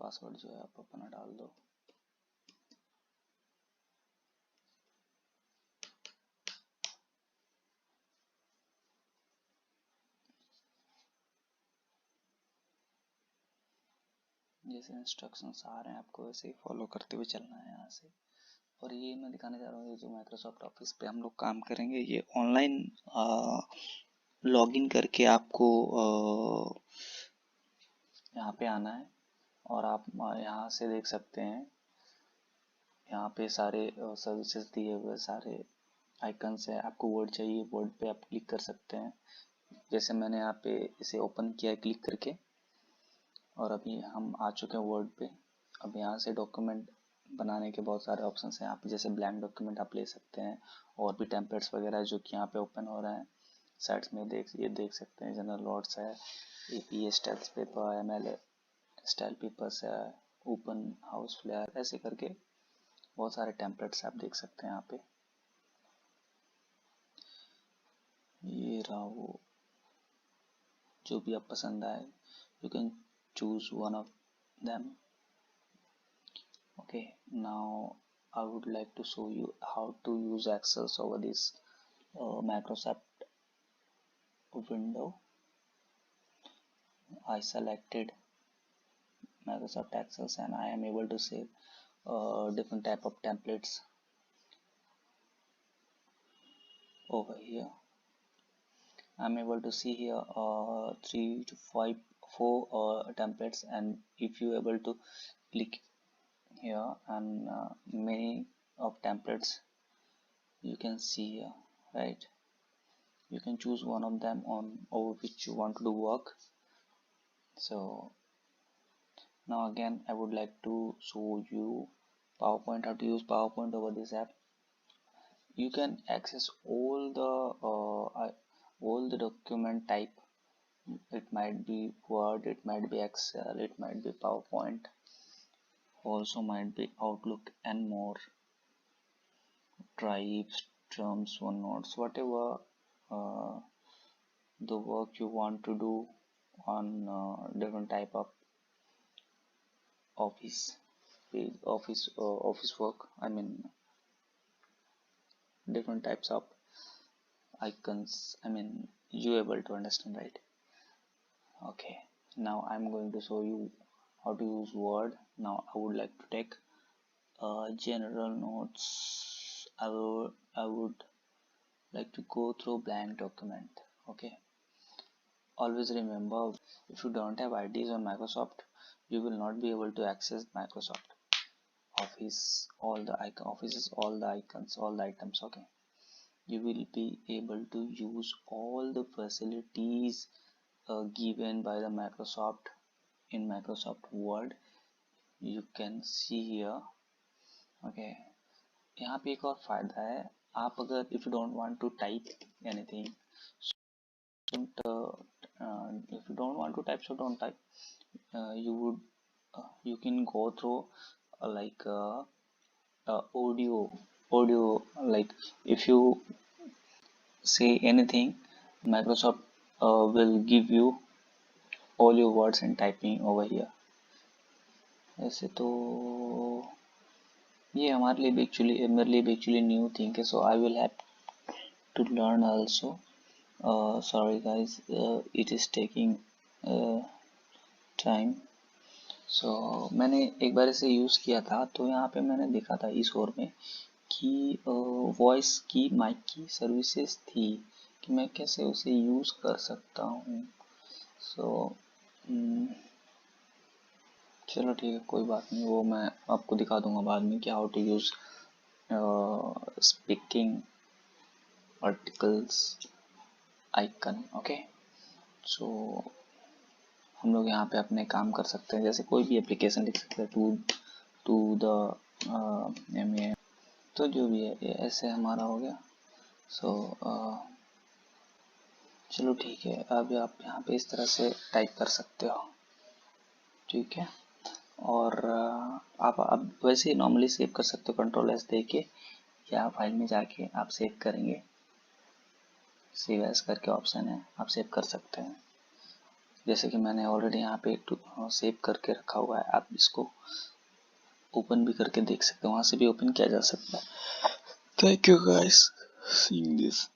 Password जो है आप अपना डाल दो। जैसे इंस्ट्रक्शंस आ रहे हैं आपको वैसे ही फॉलो करते हुए चलना है यहाँ से। और ये मैं दिखाने जा रहा हूँ, ये जो माइक्रोसॉफ्ट ऑफिस पे हम लोग काम करेंगे, ये ऑनलाइन लॉगिन करके आपको यहाँ पे आना है और आप यहाँ से देख सकते हैं, यहाँ पे सारे सर्विसेज दिए हुए सारे आइकन्स है। आपको वर्ड चाहिए, वर्ड पे आप क्लिक कर सकते हैं। जैसे मैंने यहाँ पे इसे ओपन किया है क्लिक करके, और अभी हम आ चुके हैं वर्ड पे। अब यहाँ से डॉक्यूमेंट बनाने के बहुत सारे ऑप्शंस हैं। आप जैसे ब्लैंक डॉक्यूमेंट आप ले सकते हैं, और भी टेम्पलेट्स वगैरह जो कि यहाँ पे ओपन हो रहे हैं साइट्स में ये देख सकते हैं। जनरल नोट्स है, APA style paper, ML style papers है, ओपन हाउस फ्लेयर, ऐसे करके बहुत सारे टेम्पलेट्स आप देख सकते हैं यहाँ पे। ये रहा वो, जो भी आप पसंद आए, you can choose one of them. Okay, now I would like to show you how to use Excel over this Microsoft window. I selected Microsoft Excel and I am able to save different type of templates over here. I'm able to see here 3 to 5, 4 templates, and if you able to click here and many of templates you can see here, right? You can choose one of them on over which you want to do work. So now again I would like to show you PowerPoint, how to use PowerPoint over this app. You can access all the document type. It might be Word, it might be Excel, it might be PowerPoint, also might be Outlook and more. Drives, terms, OneNotes, whatever the work you want to do on different type of office work. I mean different types of icons. I mean you able to understand, right? Okay, now I'm going to show you how to use Word. Now I would like to take general notes. I would like to go through blank document. Okay, always remember, if you don't have IDs on Microsoft, you will not be able to access Microsoft Office, all the offices, all the icons, all the items. Okay, you will be able to use all the facilities given by the Microsoft in Microsoft Word. You can see here. Okay, यहाँ पे एक और फायदा है, आप अगर if you don't want to type anything, if you don't want to type, so don't type. You can go through like audio, like if you say anything, Microsoft will give you all your words and typing over here. ऐसे तो ये हमारे लिए भी actually मेरे लिए भी actually new thing है, so I will have to learn also. Sorry guys, it is taking time. So मैंने एक बार इसे यूज़ किया था, तो यहाँ पे मैंने देखा था इस ओर में कि वॉइस की माइक की सर्विसेज थी कि मैं कैसे उसे यूज़ कर सकता हूँ. सो चलो ठीक है, कोई बात नहीं, वो मैं आपको दिखा दूंगा बाद में कि how to use speaking articles icon. Okay, so हम लोग यहाँ पे अपने काम कर सकते हैं. जैसे कोई भी एप्लीकेशन लिख सकते हैं, टू द MA, तो जो भी है ये ऐसे हमारा हो गया. सो चलो ठीक है, अब आप यहाँ पे इस तरह से टाइप कर सकते हो. ठीक है, और आप अब वैसे ही नॉर्मली सेव कर सकते हो, Ctrl+S दे के, या फाइल में जाके आप सेव करेंगे, सेव एज करके ऑप्शन है, आप सेव कर सकते हैं. जैसे कि मैंने ऑलरेडी यहाँ पे सेव करके रखा हुआ है, आप इसको ओपन भी करके देख सकते हो, वहां से भी ओपन किया जा सकता है। Thank you guys seeing this.